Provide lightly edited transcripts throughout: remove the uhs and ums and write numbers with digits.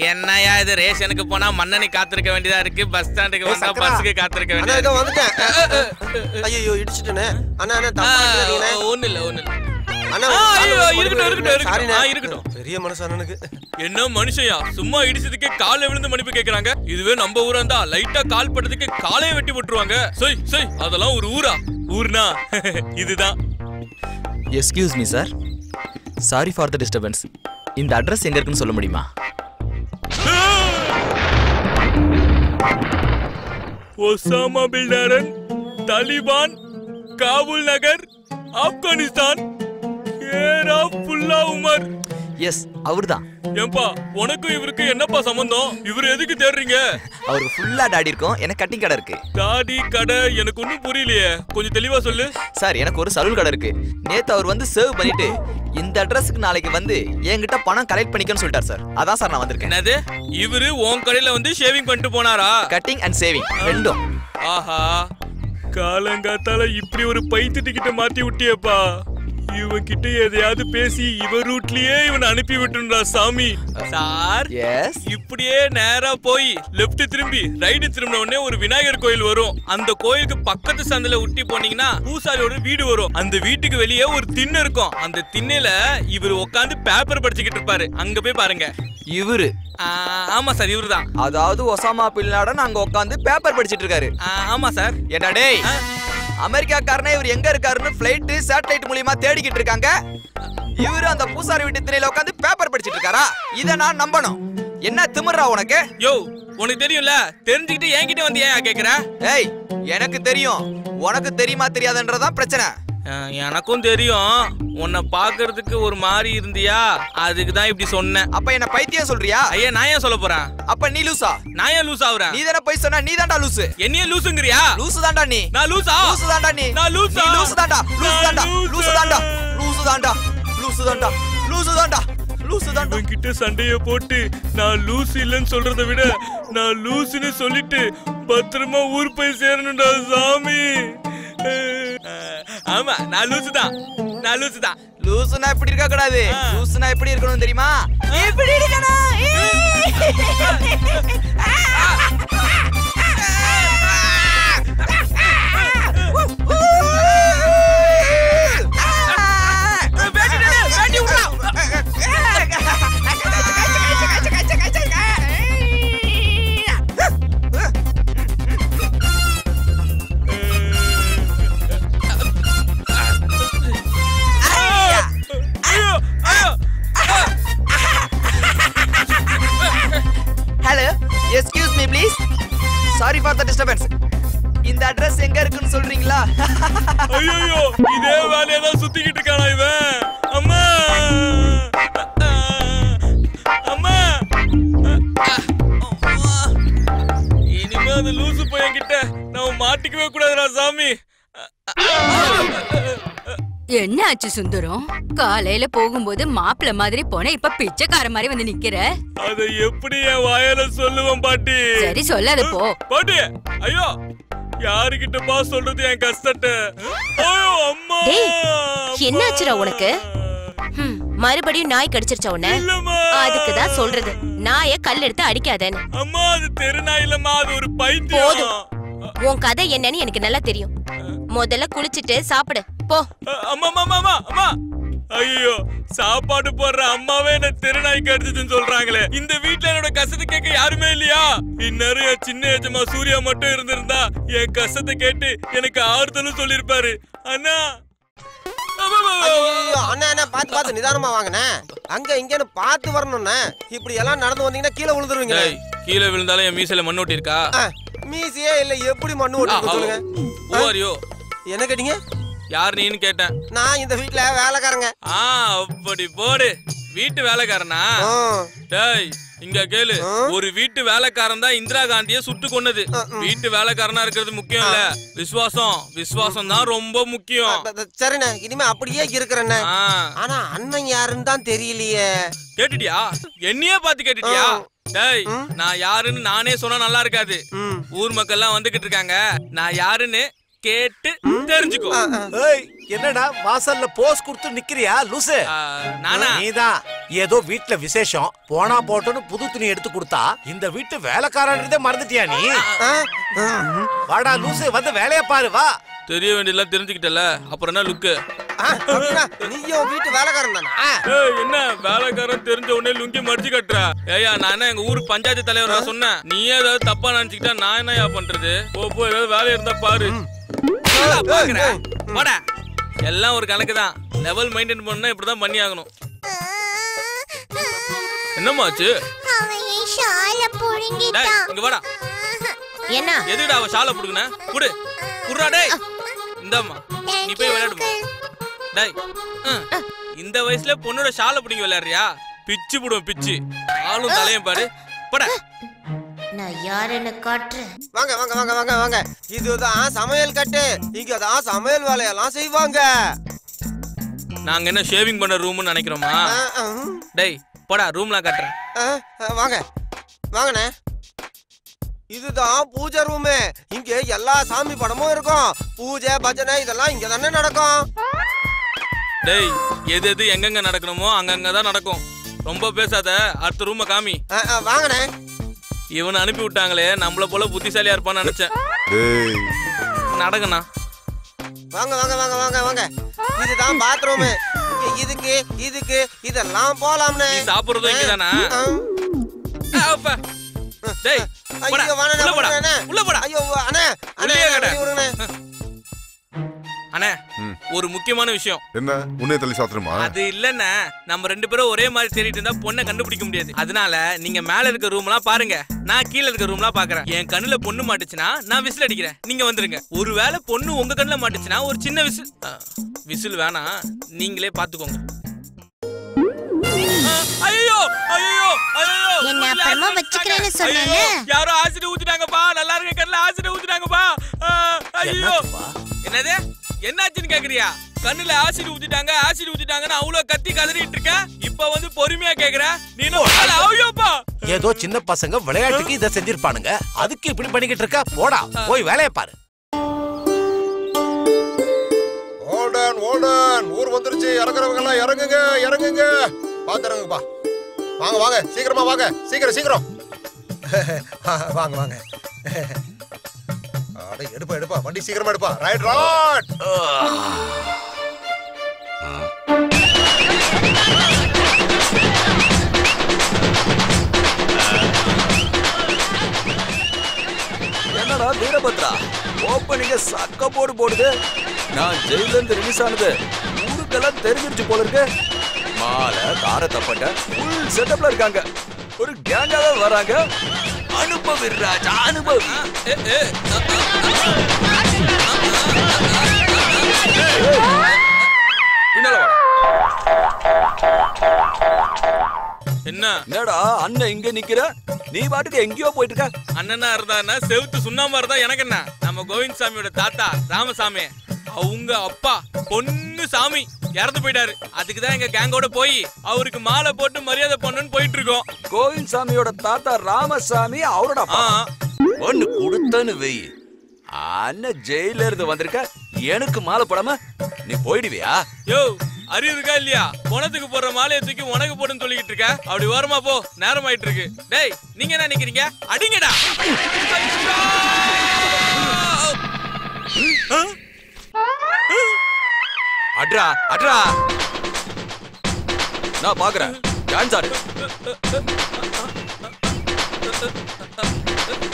என்னையா இது ரேஷனுக்கு போனா மண்ணனி காத்திருக்க வேண்டியதா இருக்கு, பஸ் ஸ்டாண்டுக்கு வந்தா பஸ்ஸுக்கு காத்திருக்க வேண்டியதா இருக்கு. வந்துட்டேன். ஐயோ இடிச்சிட்டேனே. அண்ணா அண்ணா தப்பா நினைக்கிறீங்க. ஒண்ணு இல்ல அண்ணா இருக்கட்டும். பெரிய மனுஷனுக்கு என்ன மனுஷயா சும்மா இடிச்சதுக்கே காலை விழுந்து மன்னிப்பு கேக்குறாங்க. இதுவே நம்ம ஊரா இருந்தா லைட்டா கால் பட்டதுக்கு காலையே வெட்டி போட்டுருவாங்க. சை சை அதெல்லாம் ஒரு ஊரா? ஊர்னா இதுதான். Excuse me sir, sorry for the disturbance. இந்த அட்ரஸ் எங்க இருக்குன்னு சொல்ல முடியுமா? Osama bin Laden, Taliban, Kabul நகர், ஆப்கானிஸ்தான், ஏரா புல்லா உமர். எஸ் அவர்தான். ஏம்பா உனக்கும் இவருக்கு என்னப்பா சம்பந்தம்? இவர் எதுக்கு தேடுறீங்க? அவருக்கு ஃபுல்லா தாடி இருக்கும், எனக்கு கட்டிங் கடை இருக்கு. தாடி கடை எனக்கு ஒன்னும் புரியலையே, கொஞ்சம் தெளிவா சொல்லு. சார் எனக்கு ஒரு சலூன் கடை இருக்கு. நேத்து அவர் வந்து சேவ் பண்ணிட்டு இந்த அட்ரஸ்க்கு நாளைக்கு வந்து என்கிட்ட பணம் கலெக்ட் பண்ணிக்கன்னு சொல்லிட்டார் சார். அதான் சார் நான் வந்திருக்கேன். என்னது இவரு உன் கடையில வந்து ஷேவிங் பண்ணிட்டு போனாரா? கட்டிங் அண்ட் சேவிங் ரெண்டும். ஆஹா காலங்காத்தால இப்படி ஒரு பைத்தியக்கிட்ட மாத்தி விட்டியப்பா. இவன் கிட்ட எதையாவது பேசி இவன் ரூட்லயே இவன் அனுப்பி விட்டுறா சாமி. சார் எஸ் இப்படியே நேரா போய் லெஃப்ட் திரும்பி ரைட் திரும்பின உடனே ஒரு விநாயகர் கோயில் வரும். அந்த கோயிலுக்கு பக்கத்து சந்தில உட்டி போனீங்கன்னா பூசாரியோட வீடு வரும். அந்த வீட்டுக்கு வெளியே ஒரு திண்ணை இருக்கும். அந்த திண்ணையில இவர் உட்காந்து பேப்பர் படிச்சுக்கிட்டு இருப்பாரு. அங்க போய் பாருங்க. இவரு? ஆமா சார் இவருதான். அதாவது ஒசாமா பின் லாடன் அங்க உட்காந்து பேப்பர் படிச்சிட்டு இருக்காரு. ஆமா சார். என்ன டேய் அமெரிக்காக்காரனே இவர் எங்க இருக்காருன்னு ஃளைட் சேட்டலைட் மூலமா தேடிக்கிட்டு இருக்காங்க. இவரு அந்த பூசாரி வீட்டு திரையில உட்காந்து பேப்பர் படிச்சிட்டு இருக்காரா? இத நான் நம்பணும்? என்ன திமிர்றா உனக்கு? யோ உனக்கு தெரியும்ல, தெரிஞ்சுக்கிட்டு என்கிட்ட வந்து ஏன் கேக்குற? ஏய் எனக்கு தெரியும், உனக்கு தெரியுமா தெரியாதுன்றதான் பிரச்சனை. எனக்கும் தெரியும். உன்னை பாக்குறதுக்கு ஒரு மாதிரி இருந்தியா, அதுக்குதான் இப்படி சொன்னேன். அப்ப என்ன பைத்தியம் சொல்றியா? ஐயா நான் ஏன் சொல்ல போறேன்? அப்ப நீ லூசா? நான் ஏன் லூஸ் ஆகுறேன்? நீ தானே போய் சொன்னா நீ தான்டா லூசு. என்னைய லூசுங்கறியா? லூசு தான்டா நீ. நான் லூசா? லூசு தான்டா நீ. நான் லூசா? நீ லூசு தான்டா. லூசு தான்டா. லூசு தான்டா. லூசு தான்டா. லூசு தான்டா. லூசு தான்டா. லூசு தான்டா. உன்கிட்ட சண்டைய போட்டு நான் லூசு இல்லன்னு சொல்றதை விட நான் லூசுன்னு சொல்லிட்டு பத்திரமா ஊர் போய் சேரணும்டா சாமி. ஆமா நான் லூசுதான். நான் லூசுதான். லூசுனா இப்படி இருக்க கூடாது. லூசுனா எப்படி இருக்கணும் தெரியுமா? இப்படி இருக்கணும். Hello excuse me please, sorry for the disturbance. இந்த அட்ரஸ் எங்க இருக்குன்னு சொல்றீங்களா? ஐயோ இதே வேலையை தான் சுத்திக்கிட்டு இருக்கானா இவன்? அம்மா அம்மா இனிமே அந்த லூசு பையன் கிட்ட நான் மாட்டிக்கவே கூடாதுடா சாமி. என்ன ஆச்சு சுந்தரம்? காலையில போகும்போது மாப்பிள்ள மாதிரி போன, இப்ப பிச்சைக்கார மாதிரி வந்து நிக்கிற. அத எப்படி என் வாயால சொல்லுவேன் பாட்டி? சரி சொல்லாத போ. பாட்டி ஐயோ யாருகிட்ட பா சொல்றது என் கஷ்டத்தை? ஐயோ அம்மா என்னாச்சுடா உனக்கு? மறுபடியும் நாய் கடிச்சிருச்சா உன்ன? அதுக்குதான் சொல்றது நாய கல் எடுத்து அடிக்காதேன்னு. அம்மா அது தெரு நாய் இல்லம்மா, அது ஒரு பைத்தியம். போதும், உன் கதை என்னன்னு எனக்கு நல்லா தெரியும். முதல்ல குளிச்சிட்டு சாப்பிடு போ. அம்மா அம்மா அம்மா அம்மா ஐயோ சாப்பாடு போடுற அம்மாவே என்ன தெருநாய் கடிச்சுன்னு சொல்றாங்களே. இந்த வீட்டுல என்னோட கஷ்டத்தை கேட்க யாருமே இல்லையா? இந்நேரம் என் சின்ன ஏஜமா சூர்யா மட்டும் இருந்திருந்தா என் கஷ்டத்தை கேட்டு எனக்கு ஆறுதலும் சொல்லிருப்பாரு. அண்ணா அண்ணா அண்ணா பாத்து பாத்து நிதானமா வாங்கண்ணே. அங்க இங்கன்னு பாத்து வரணும்ண்ணே. இப்படி எல்லாம் நடந்து வந்தீங்கன்னா கீழே விழுந்துருவீங்க. கீழே விழுந்தாலும் என் மீசையில மண் ஓட்டி இருக்கா? மீசையே இல்ல, எப்படி மண்ணு ஓட்டி சொல்லுங்க. ஓரியோ என்ன கேட்டீங்க? யார் நீன்னு கேட்டேன். நான் இந்த வீட்டுல வேலைக்காரங்க. அப்படி போடு. வீட்டு வேலைக்காரனா? டேய் இங்க கேளு. ஒரு வீட்டு வேலைக்காரன் தான் இந்திரா காந்திய சுட்டு கொன்னது. வீட்டு வேலைக்காரனா இருக்கிறது முக்கியம் இல்ல, விசுவாசம் தான் ரொம்ப முக்கியம். சரிண்ணே, இனிமே அப்படியே இருக்கிறேண்ணே. ஆனா அண்ணன் யாருன்னு தான் தெரியலையே. கேட்டுட்டியா? என்னையே பார்த்து கேட்டுட்டியா? டேய், நான் யாருன்னு நானே சொன்னா நல்லா இருக்காது. ஊர் மக்கள் எல்லாம் வந்துகிட்டு இருக்காங்க, நான் யாருன்னு கேட்டு தெரிஞ்சுக்கோ. என்னடா வாசல்ல போஸ் கொடுத்து நிக்கிறியா லூசு? நானா? நீதான். ஏதோ வீட்டுல விசேஷம் போனா போட்டோன்னு புது துணி எடுத்து கொடுத்தா இந்த வீட்டு வேலைக்காரன்றதே மறந்துட்டியா நீ? வாடா லூசு, வந்து வேலைய பாரு வா. தெரிய வேண்டியதெல்லாம் தெரிஞ்சுக்கிட்டல, அப்புறம் என்ன லுக்கு? நீயும் வீட்டு வேலைக்காரன் தானா? என்ன வேலைக்காரன் தெரிஞ்ச உடனே லுங்கி மடிச்சு கட்டுற? ஏயா, நான் என்ன எங்க ஊரு பஞ்சாயத்து தலைவரா சொன்னேன்? நீ ஏதாவது தப்பா நினைச்சுக்கிட்டா நான் என்னயா பண்றது? போ ஏதாவது வேலை இருந்தா பாரு. எல்லாம் ஒரு கணக்கு தான். லெவல் மெயின்டைன் பண்ணா இப்படிதான் பண்ணி ஆகணும். என்னமாச்சு? இங்க வாடா. என்ன எதுடா அவ ஷால புடுங்கன? குடு குடுறா. டேய் இந்தம்மா, நீ போய் விளையாடுமா. டேய், இந்த வயசுல பொண்ணோட ஷால புடிங்க விளையாடுறியா? பிச்சு புடுவோம் பிச்சு. ஆளும் தலையும் பாரு. போடா. நான் யாருன்னு காட்டுறேன். வாங்க வாங்க வாங்க வாங்க வாங்க. இதுதான் சமையல் கட்டு. இங்க தான் சமையல் வேலையெல்லாம் செய்வாங்க. நாங்க என்ன ஷேவிங் பண்ண ரூம்னு நினைக்கிறோமா? டேய் போடா, ரூம்லாம் காட்டுறேன். வாங்க வாங்கண்ணே. இதுதான் பூஜை ரூமு. இங்க எல்லா சாமி படமும் இருக்கும். பூஜை பஜனை இதெல்லாம் இங்க தானே நடக்கும். டேய், எது எது எங்கெங்க நடக்கணுமோ அங்கங்கதான் நடக்கும். ரொம்ப பேசாத, அடுத்த ரூம காமி. வாங்கண்ணே. இவனை அனுப்பி விட்டாங்களே, நம்மள போல புத்திசாலியா இருப்பான்னு நினைச்சேன். நடக்கண்ணா. வாங்க வாங்க வாங்க வாங்க வாங்க. இதுதான் பாத்ரூம். இதுக்கு இதுக்கு இதெல்லாம் போலாம்னே. நீ சாப்பிடுறதும் இங்கதானா? டேய் ஐயோ வாணனே, உள்ள போடா. ஐயோ அண்ணே அண்ணே விடுங்கண்ணே. அண்ணே, ஒரு முக்கியமான விஷயம். என்ன உன்னை தள்ளி சாத்திரமா? அது இல்லன்னா நம்ம ரெண்டு பேரும் ஒரே மாதிரி தேடிட்டு இருந்தா பொண்ணை கண்டுபிடிக்க முடியாது. அதனால நீங்க மேல இருக்க ரூம்லாம் பாருங்க, நான் கீழ இருக்க ரூம்லாம் பாக்குறேன். என் கண்ணுல பொண்ணு மாட்டுச்சுன்னா நான் விசில் அடிக்கிறேன், நீங்க வந்துருங்க. ஒருவேளை பொண்ணு உங்க கண்ணுல மாட்டுச்சுன்னா ஒரு சின்ன விசில் வேணாம், நீங்களே பாத்துக்கோங்க. ஐயோ ஐயோ ஐயோ, என்ன அப்புறமா வச்சுக்கிறேன்னு சொன்னேன்ல. யாரோ ஆசிட் ஊத்திட்டாங்கப்பா. நல்லா இருக்க கண்ணுல ஆசிட் ஊத்திட்டாங்கப்பா. ஐயோ, என்னது என்னாச்சுன்னு கேக்குறியா? கண்ணுல ஆசிட் ஊத்திட்டாங்கன்னு அவ்வளவு கத்தி கதறிட்டு இருக்க. இப்ப வந்து பொறுமையா கேக்குற நீ? ஐயோப்பா, ஏதோ சின்ன பசங்க விளையாட்டுக்கு இத செஞ்சிருப்பானுங்க, அதுக்கு இப்படி பண்ணிக்கிட்டு இருக்க. போடா, போய் வேலைய பாரு. ஓல்டன் ஓல்டன், ஊர் வந்துருச்சு. இறங்குறவங்க எல்லாம் இறங்குங்க இறங்குங்க. பாத்துறங்கப்பா. வாங்க வாங்க, சீக்கிரமா வாங்க, சீக்கிரம் சீக்கிரம் வாங்க வாங்க. அட எடுப்பா எடுப்பா, வண்டி சீக்கிரமா எடுப்பா. Right right. என்னடா வீரபத்ரா, ஓப்பனிங்க சக்க போடுது. நான் ஜெயில இருந்து ரிலீஸ் ஆனது ஊருக்கெல்லாம் தெரிஞ்சிருச்சு போல இருக்கு. மாலை கார தப்பட்ட ஃபுல் செட்டப்ல இருக்காங்க. ஒரு கேங்காவே வராங்க. அனுபவி ராஜா, அனுபவி. என்னடா அண்ணன் இங்க நிக்கிற, நீ பாட்டுக்கு எங்கேயோ போயிட்டு இருக்க. அண்ணனா இருந்தா செவுத்து சுண்ணாம்பா இருந்தா எனக்கு என்ன? நம்ம கோவிந்த் சாமியோட தாத்தா ராமசாமி, அவங்க அப்பா பொண்ணு சாமி இறந்து போயிட்டாரு. அதுக்குதான் எங்க கேங்கோட போய் அவருக்கு மாலை போட்டு மரியாதை பண்ணணும்னு போயிட்டு இருக்கோம். கோவிந்த் சாமியோட தாத்தா ராமசாமி அவரோட ஒண்ணு கொடுத்தன்னு வெய். அண்ணன் ஜெயில இருந்து வந்திருக்க, எனக்கு மாலை போடாம நீ போயிடுவியா? யோ, அறிவு இருக்கா இல்லையா? பணத்துக்கு போடுற மாலையை தூக்கி உனக்கு போடுன்னு சொல்லிக்கிட்டு இருக்க. அப்படி வருமா? போ, நேரம் ஆயிட்டு இருக்கு. டேய், நீங்க என்ன நிக்கிறீங்க? அடிங்கடா. அட்ரா அட்ரா, நான் பாக்குறேன். டான்ஸ் ஆடு.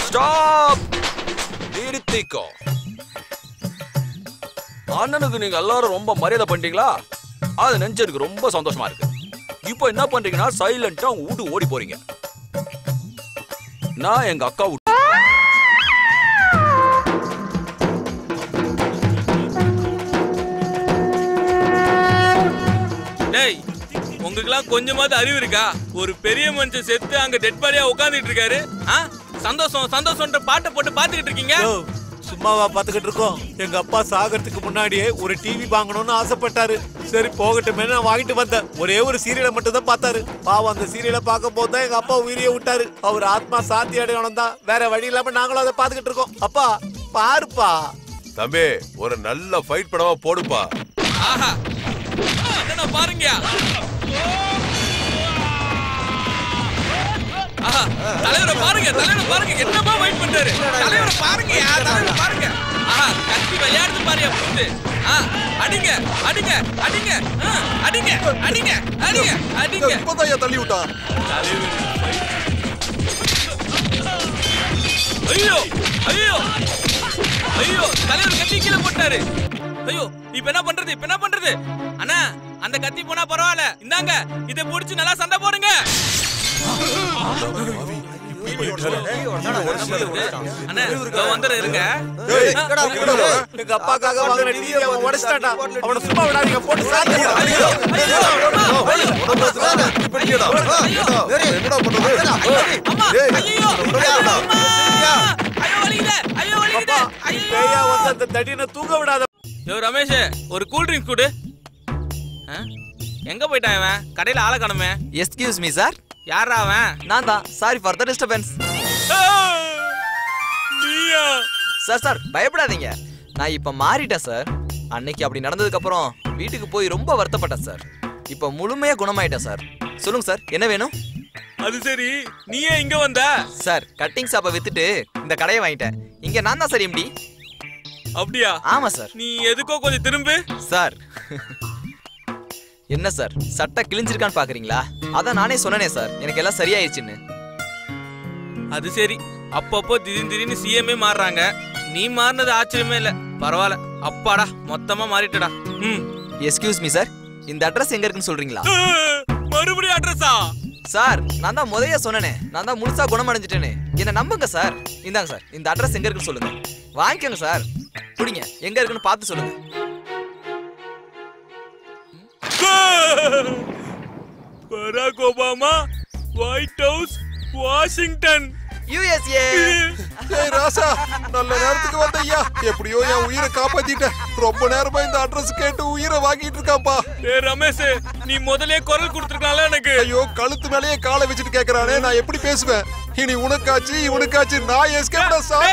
ஸ்டாப், நிறுத்திக்கோ. அண்ணனுக்கு நீங்க எல்லாரும் ரொம்ப மரியாதை பண்ணிட்டீங்களா? அது நினைச்சதுக்கு ரொம்ப சந்தோஷமா இருக்கு. இப்போ என்ன பண்றீங்கன்னா சைலண்டா வீட்டு ஓடி போறீங்க. நான் எங்க அக்கா டேய், உங்களுக்குலாம் கொஞ்சமாவது அறிவு இருக்கா? ஒரு பெரிய மனுஷன் செத்து அங்க டெட் பாடியா உட்கார்ந்துட்டு இருக்காரு. சந்தோஷம் சந்தோஷம்ன்ற பாட்டை போட்டு பாத்துக்கிட்டு இருக்கீங்க. சும்மாவா பாத்துக்கிட்டு இருக்கோம்? எங்க அப்பா சாகறதுக்கு முன்னாடியே ஒரு டிவி வாங்கணும்னு ஆசைப்பட்டாரு. சரி போகட்டுமே நான் வாங்கிட்டு வந்தேன். ஒரே ஒரு சீரியலை மட்டும் தான் பார்த்தாரு. பாவம் அந்த சீரியலை பார்க்கும் போது தான் எங்க அப்பா உயிரியை விட்டாரு. அவர் ஆத்மா சாந்தி அடையணும் தான், வேற வழி இல்லாம நாங்களும் அதை பாத்துக்கிட்டு இருக்கோம். அப்பா பாருப்பா. தம்பி ஒரு நல்ல ஃபைட் படமா போடுப்பா. ஆஹா என்ன பாருங்க. ஆஹா தலைவரை பாருங்க, தலைவரை பாருங்க, என்னமா வெயிட் பண்றாரு. தலைவரை பாருங்க, தலைவரை பாருங்க. ஆஹா கத்தி விளையாடுது பாருயா புத்து. அடிங்க அடிங்க அடிங்க அடிங்க அடிங்க அடிங்க அடிங்க. இப்பதான் தள்ளி விட்டா. ஐயோ ஐயோ ஐயோ தலைவர் கத்தி கீழே போட்டாரு. ஐயோ இப்ப என்ன பண்றது, இப்ப என்ன பண்றது? அண்ணா அந்த கத்தி போனா பரவாயில்ல, இந்தாங்க இதை புடிச்சு நல்லா சண்டை போடுங்க. அண்ணா வந்துரு இருங்க. எங்க அப்பாக்காக வாங்கின டிவி அவன் உடைச்சிட்டான்டா. அவனை சும்மா விடாதீங்க, போட்டு சாத்துங்க. என்னடா பண்றது? அம்மா ஐயோ பேயா வந்து அந்த தடியனை தூங்க விடாத. யோ ரமேஷ் ஒரு கூல் ட்ரிங்க்ஸ் கொடு. எங்க போயிட்டான் இவன்? கடையில ஆளை காணுமே. Excuse me sir. யாரா அவன்? நான் தான். Sorry for the disturbance. நீயா? சார் பயப்படாதீங்க, நான் இப்ப மாறிட்டேன் சார். அன்னைக்கு அப்படி நடந்ததுக்கு அப்புறம் வீட்டுக்கு போய் ரொம்ப வருத்தப்பட்டேன் சார். இப்ப முழுமையா குணமாயிட்டேன் சார். சொல்லுங்க சார் என்ன வேணும்? அது சரி நீ ஏன் இங்க வந்த? சார் கட்டிங் ஷாப்பை வித்துட்டு இந்த கடையை வாங்கிட்டேன். இங்க நான் தான் சார் எம்டி. அப்படியா? ஆமா சார். நீ எதுக்கோ கொஞ்சம் திரும்பு. சார் என்ன சார் சட்டை கிழிஞ்சிருக்கான்னு பாக்குறீங்களா? அதான் நானே சொன்னனே சார் எனக்கு எல்லாம் சரியாயிருச்சுன்னு. அது சரி, அப்பப்போ திடீர்னு சிஎம்ஏ மாறுறாங்க. நீ மாறினது ஆச்சரியமே இல்ல. பரவாயில்ல, அப்பாடா மொத்தமா மாறிட்டடா. எஸ்கியூஸ் மீ சார், இந்த அட்ரஸ் எங்க இருக்குன்னு சொல்றீங்களா? மறுபடியும் அட்ரஸா? சார் நான் தான் முதல்ல சொன்னனே, நான் தான் முழுசா குணமடைஞ்சிட்டேன்னு. என்ன நம்புங்க சார். இந்தாங்க சார், இந்த அட்ரஸ் எங்க இருக்குன்னு சொல்லுங்க. வாங்கிக்கோங்க சார். புடிங்க, எங்க இருக்குன்னு பார்த்து சொல்லுங்க. Barack Obama, White House, Washington, USA. ஏய் ராசா, நல்ல நேரத்துக்கு வந்தய்யா. எப்படியோ என் உயிரை காப்பாத்திட்டேன். ரொம்ப நேரமா இந்த அட்ரஸ் கேட்டு உயிரை வாங்கிட்டு இருக்காப்பா. ஏய் ரமேஷ், நீ முதலே குரல் கொடுத்துருக்கலாம்ல எனக்கு. ஐயோ கழுத்து மேலேயே காலை வச்சுட்டு கேக்குறானே, நான் எப்படி பேசுவேன்? இனி உனக்காச்சு இவனுக்காச்சு நான் எஸ்கேப்டா சார்.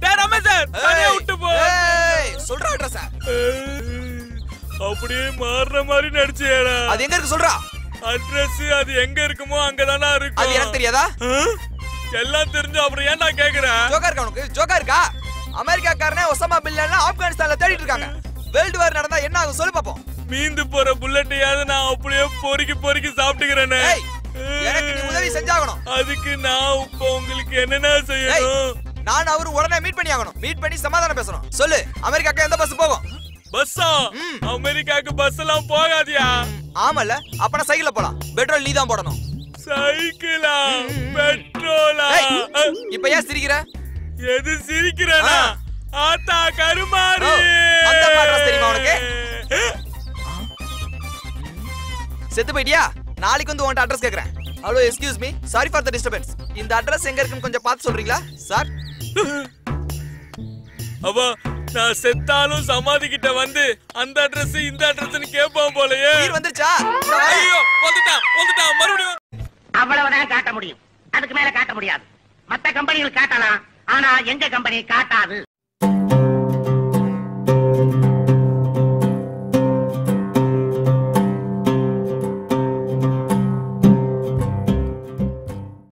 டேய் ரமேஷ் தனியா விட்டு போ. ஏய் சொல்ற அட்ரஸ் அப்படியே மாறுற மாதிரி நடிச்சியேடா. அது எங்க இருக்கு சொல்றா? அட்ரஸ் அது எங்க இருக்குமோ அங்கதானா இருக்கும். அது எனக்கு தெரியாதா? எல்லாம் தெரிஞ்சு அப்புறம் ஏன்டா கேக்குற? ஜோக்கா இருக்கா உனக்கு? ஜோக்கா இருக்கா? அமெரிக்காக்காரனே ஒசாமா பின் லாடன் ஆப்கானிஸ்தான்ல தேடிட்டு இருக்காங்க. வேர்ல்ட் வார் நடந்தா என்ன ஆகும் சொல்லு பாப்போம். மீந்து போற புல்லட்டையாவது நான் அப்படியே பொறுக்கி சாப்பிட்டுக்கிறேனே. எனக்கு நீ உதவி செஞ்சாகணும். அதுக்கு நான் இப்போ உங்களுக்கு என்னென்ன செய்யணும்? நான் அவரு உடனே மீட் பண்ணி ஆகணும். மீட் பண்ணி சமாதானம் பேசணும். சொல்லு, அமெரிக்காக்கு எந்த பஸ் போகும்? பஸ்ஸா? அமெரிக்காக்கு பஸ் எல்லாம் போகாதியா? ஆமால, அப்பனா சைக்கிள்ல போலாம். பெட்ரோல் நீ தான் போடணும். சைக்கிளா? பெட்ரோலா? இப்ப ஏன் சிரிக்கிற? எது சிரிக்கிறனா? ஆத்தா கருமாரி. அந்த அட்ரஸ் தெரியுமா உனக்கு? செத்து போயிட்டியா? நாளைக்கு வந்து உன்கிட்ட அட்ரஸ் கேக்குறேன். Hello excuse me, sorry for the disturbance. இந்த அட்ரஸ் எங்க இருக்குன்னு கொஞ்சம் பார்த்து சொல்றீங்களா சார்? அப்பா நான் செத்தாலும் சமாதி கிட்ட வந்து அந்த அட்ரஸ் இந்த அட்ரஸ்னு கேட்பான் போலயே. உயிர் வந்துருச்சா? ஐயோ வந்துட்டான் மறுபடியும். அவ்வளவுதான் காட்ட முடியும், அதுக்கு மேல காட்ட முடியாது. மத்த கம்பெனிகள் காட்டலாம், ஆனா எங்க கம்பெனி காட்டாது.